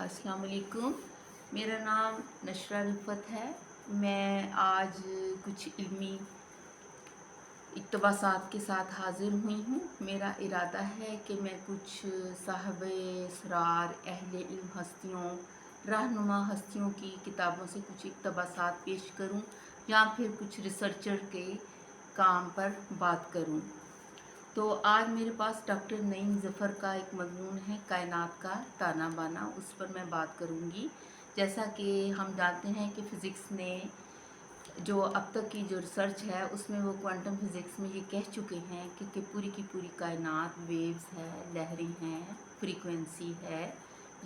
अस्सलाम वालेकुम। मेरा नाम नशरा रिफ़त है। मैं आज कुछ इल्मी इक़्तिबासात के साथ हाज़िर हुई हूँ। मेरा इरादा है कि मैं कुछ साहिब-ए-असरार, अहले-इल्म हस्तियों, रहनुमा हस्तियों की किताबों से कुछ इक़्तिबासात पेश करूँ या फिर कुछ रिसर्चर के काम पर बात करूँ। तो आज मेरे पास डॉक्टर नईम ज़फ़र का एक मज़मून है, कायनात का ताना बाना, उस पर मैं बात करूँगी। जैसा कि हम जानते हैं कि फ़िज़िक्स ने जो अब तक की जो रिसर्च है उसमें वो क्वांटम फ़िज़िक्स में ये कह चुके हैं कि पूरी की पूरी कायनात वेव्स है, लहरें हैं, फ्रीक्वेंसी है,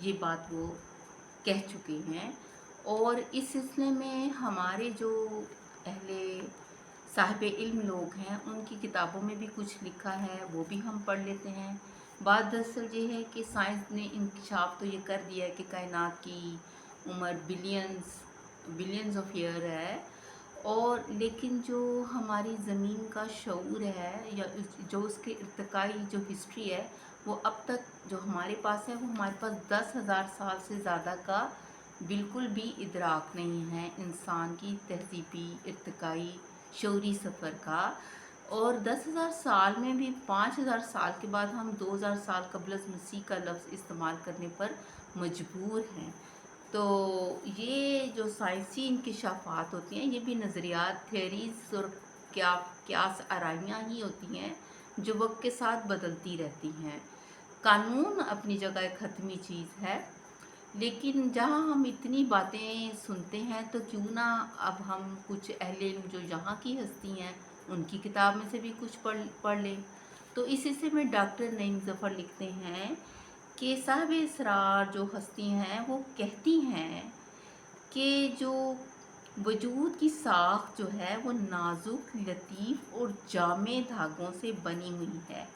ये बात वो कह चुके हैं। और इस सिलसिले में हमारे जो अहले साहिब इल्म लोग हैं उनकी किताबों में भी कुछ लिखा है, वो भी हम पढ़ लेते हैं। बात दरअसल ये है कि साइंस ने इंकशाफ तो ये कर दिया है कि कायनात की उम्र बिलियंस ऑफ ईयर है, और लेकिन जो हमारी ज़मीन का शऊर है या जो उसके इर्तिकाई जो हिस्ट्री है, वो अब तक जो हमारे पास है वो हमारे पास 10,000 साल से ज़्यादा का बिल्कुल भी इदराक नहीं है इंसान की तहज़ीबी इर्तिकाई शऊरी सफ़र का। और 10,000 साल में भी 5,000 साल के बाद हम 2,000 साल क़ब्ल मसीह का लफ्ज़ इस्तेमाल करने पर मजबूर हैं। तो ये जो साइंसी इंकिशाफ़ात होती हैं ये भी नज़रियात, थ्योरीज़ और क़यास आराइयाँ ही होती हैं जो वक्त के साथ बदलती रहती हैं। कानून अपनी जगह एक हतमी चीज़ है, लेकिन जहाँ हम इतनी बातें सुनते हैं तो क्यों ना अब हम कुछ अहले इल्म जो यहाँ की हस्ती हैं उनकी किताब में से भी कुछ पढ़ लें। तो इसी से में डॉक्टर नईम ज़फ़र लिखते हैं कि साहिब-ए-असरार जो हस्ती हैं वो कहती हैं कि जो वजूद की साख जो है वो नाजुक, लतीफ़ और जामे धागों से बनी हुई है।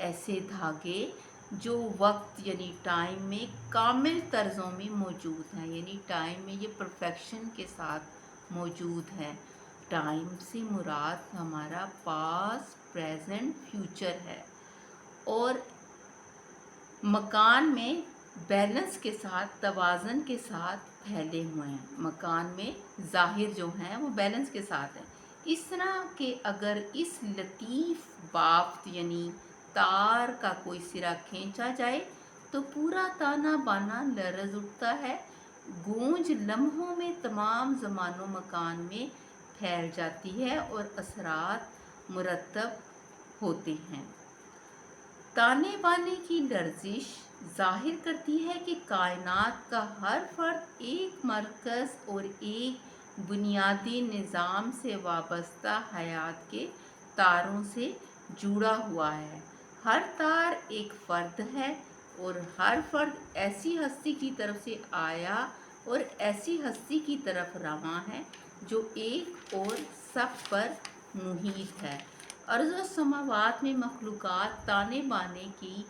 ऐसे धागे जो वक्त यानी टाइम में कामिल तर्ज़ों में मौजूद हैं, यानी टाइम में ये परफेक्शन के साथ मौजूद हैं। टाइम से मुराद हमारा पास्ट, प्रेजेंट, फ्यूचर है। और मकान में बैलेंस के साथ, तवाज़न के साथ फैले हुए हैं। मकान में ज़ाहिर जो हैं वो बैलेंस के साथ हैं। इस तरह के अगर इस लतीफ़ बाफ्त यानी तार का कोई सिरा खींचा जाए तो पूरा ताना बाना लरज़ उठता है। गूंज लम्हों में तमाम ज़मानो मकान में फैल जाती है और असरात मुरतब होते हैं। ताने बाने की लर्जिश ज़ाहिर करती है कि कायनात का हर फर्द एक मरकज़ और एक बुनियादी निज़ाम से वाबस्ता हयात के तारों से जुड़ा हुआ है। हर तार एक फ़र्द है और हर फ़र्द ऐसी हस्ती की तरफ से आया और ऐसी हस्ती की तरफ रवां है जो एक और सब पर मुहीत है। अर्ज़ व समावात में मखलूक़ात ताने बाने की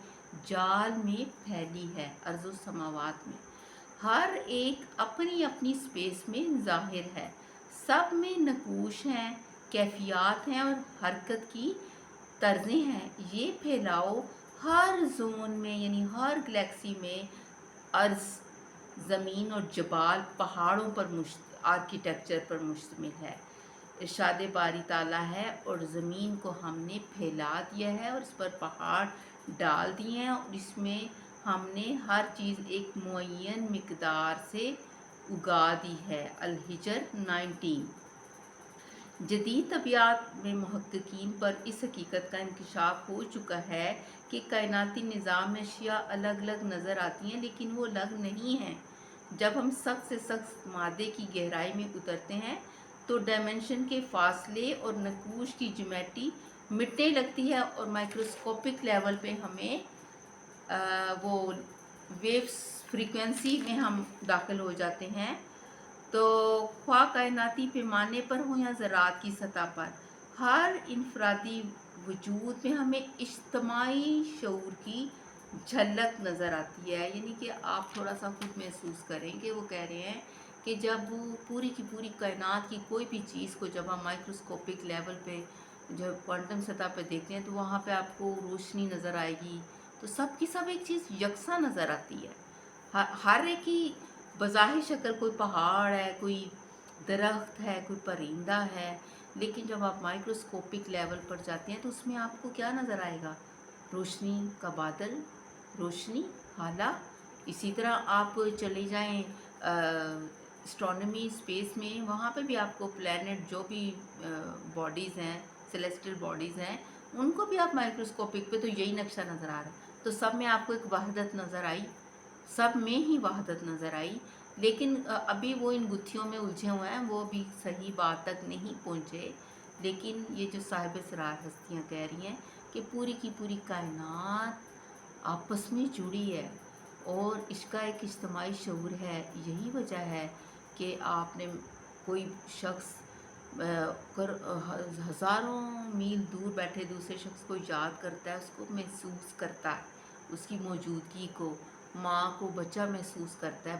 जाल में फैली है। अर्ज़ व समावात में हर एक अपनी अपनी स्पेस में ज़ाहिर है। सब में नकूश हैं, कैफियत हैं और हरकत की तर्ज़ें हैं। ये फैलाव हर जोन में यानी हर गैलेक्सी में अर्ज़, ज़मीन और जबाल पहाड़ों पर आर्किटेक्चर पर मुश्तमिल है। इरशाद बारी ताला है और ज़मीन को हमने फैला दिया है और इस पर पहाड़ डाल दिए हैं और इसमें हमने हर चीज़ एक मुअय्यन मिक़दार से उगा दी है। अल-हिजर 19। जदीद तबियात में मुहक्किकीन पर इस हकीकत का इंकशाफ हो चुका है कि कायनाती निज़ाम में अशिया अलग अलग नज़र आती हैं लेकिन वो अलग नहीं हैं। जब हम सख्त से सख्त मादे की गहराई में उतरते हैं तो डायमेंशन के फासले और नकूश की ज्योमेट्री मिटने लगती है और माइक्रोस्कोपिक लेवल पे हमें वो वेव्स फ्रीक्वेंसी में हम दाखिल हो जाते हैं। तो ख्वाह कायनाती पैमाने पर हो या ज़रात की सतह पर, हर इनफरादी वजूद में हमें इज्तमाई शऊर की झलक नज़र आती है। यानी कि आप थोड़ा सा खुद महसूस करेंगे, वो कह रहे हैं कि जब पूरी की पूरी कायनात की कोई भी चीज़ को जब हम माइक्रोस्कोपिक लेवल पे जो क्वांटम सतह पे देखते हैं तो वहाँ पे आपको रोशनी नज़र आएगी, तो सब की सब एक चीज़ यकसा नज़र आती है। हर एक की बज़ाहिर शक्ल, कोई पहाड़ है, कोई दरख्त है, कोई परिंदा है, लेकिन जब आप माइक्रोस्कोपिक लेवल पर जाते हैं तो उसमें आपको क्या नज़र आएगा? रोशनी का बादल, रोशनी, हाला। इसी तरह आप चले जाएं एस्ट्रोनॉमी स्पेस में, वहाँ पे भी आपको प्लैनेट जो भी बॉडीज़ हैं, सेलेस्टियल बॉडीज़ हैं, उनको भी आप माइक्रोस्कोपिक पे तो यही नक्शा नज़र आ रहा है। तो सब में आपको एक वहदत नज़र आई, सब में ही वहदत नज़र आई, लेकिन अभी वो इन गुत्थियों में उलझे हुए हैं, वो भी सही बात तक नहीं पहुँचे। लेकिन ये जो साहिब इसरार हस्तियाँ कह रही हैं कि पूरी की पूरी कायनात आपस में जुड़ी है और इसका एक इज्तिमाई शऊर है। यही वजह है कि आपने कोई शख्स हज़ारों मील दूर बैठे दूसरे शख्स को याद करता है, उसको महसूस करता है, उसकी मौजूदगी को, माँ को बच्चा महसूस करता है,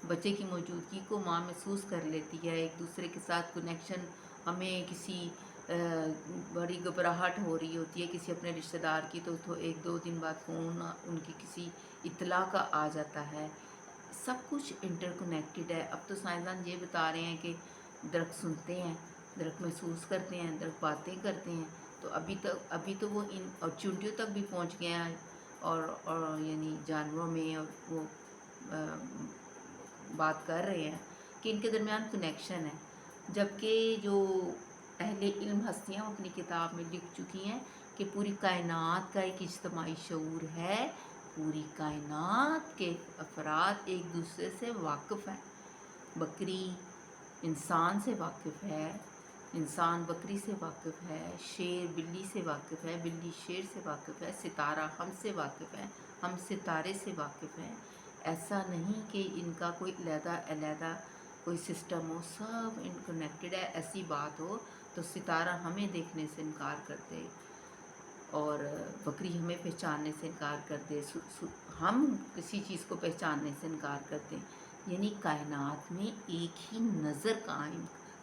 बच्चे की मौजूदगी को माँ महसूस कर लेती है। एक दूसरे के साथ कनेक्शन, हमें किसी बड़ी घबराहट हो रही होती है किसी अपने रिश्तेदार की, तो एक दो दिन बाद फ़ोन उनकी किसी इत्तला का आ जाता है। सब कुछ इंटरकनेक्टेड है। अब तो साइंसदान ये बता रहे हैं कि दरख्त सुनते हैं, दरख्त महसूस करते हैं, दरख्त बातें करते हैं। तो अभी तो वो इन और चींटियों तक भी पहुंच गए हैं और यानी जानवरों में, और वो बात कर रहे हैं कि इनके दरमियान कनेक्शन है। जबकि जो अहले इल्म हस्तियाँ अपनी किताब में लिख चुकी हैं कि पूरी कायनात का एक इज्तिमाई शऊर है, पूरी कायनात के अफराद एक दूसरे से वाकिफ़ हैं। बकरी इंसान से वाकिफ़ है, इंसान बकरी से वाकिफ़ है, शेर बिल्ली से वाकिफ़ है, बिल्ली शेर से वाकिफ़ है, सितारा हमसे वाकिफ़ है, हम सितारे से वाकिफ़ हैं। ऐसा नहीं कि इनका कोई अलहदा कोई सिस्टम हो, सब इंटरकनेक्टेड है। ऐसी बात हो तो सितारा हमें देखने से इनकार कर दे और बकरी हमें पहचानने से इनकार कर दे, हम किसी चीज़ को पहचानने से इनकार कर दें, यानी कायनात में एक ही नज़र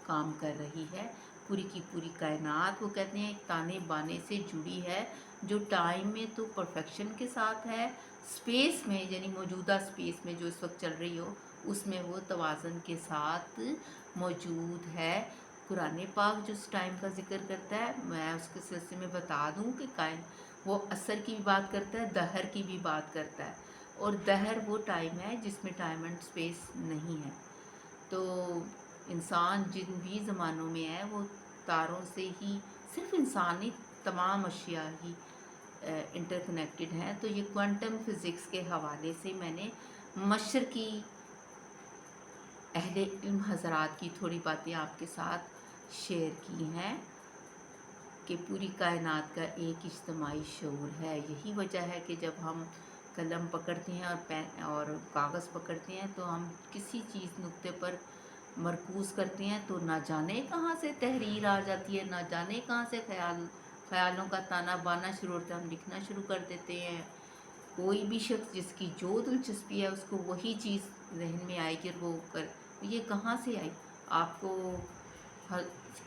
काम कर रही है। पूरी की पूरी कायनात, वो कहते हैं, एक ताने बाने से जुड़ी है, जो टाइम में तो परफेक्शन के साथ है, स्पेस में यानी मौजूदा स्पेस में जो इस वक्त चल रही हो उसमें वो तवाज़न के साथ मौजूद है। कुरान पाक जो उस टाइम का जिक्र करता है, मैं उसके सिलसिले में बता दूं कि वो असर की भी बात करता है, दहर की भी बात करता है। और दहर वो टाइम है जिसमें टाइम एंड स्पेस नहीं है। तो इंसान जिन भी ज़मानों में है वो तारों से ही, सिर्फ इंसान नहीं, तमाम अशिया ही इंटरकनेक्टेड हैं। तो ये क्वांटम फिज़िक्स के हवाले से मैंने मशरकी अहले इल्म हज़रात की थोड़ी बातें आपके साथ शेयर की हैं कि पूरी कायनात का एक इज्तिमाई शऊर है। यही वजह है कि जब हम कलम पकड़ते हैं और पेन और कागज़ पकड़ते हैं तो हम किसी चीज़ नुक्ते पर मरकूज़ करते हैं तो ना जाने कहाँ से तहरीर आ जाती है, ना जाने कहाँ से ख्यालों का ताना बाना शुरू होता है, हम लिखना शुरू कर देते हैं। कोई भी शख्स जिसकी जो दिलचस्पी है उसको वही चीज़ जहन में आएगी और वो कर, ये कहाँ से आई? आपको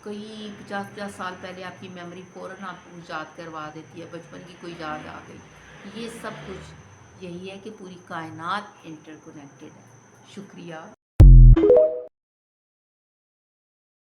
कई 50-50 साल पहले आपकी मेमोरी फ़ौरन आपको याद करवा देती है, बचपन की कोई याद आ गई। ये सब कुछ यही है कि पूरी कायनात इंटरकनेक्टेड है। शुक्रिया।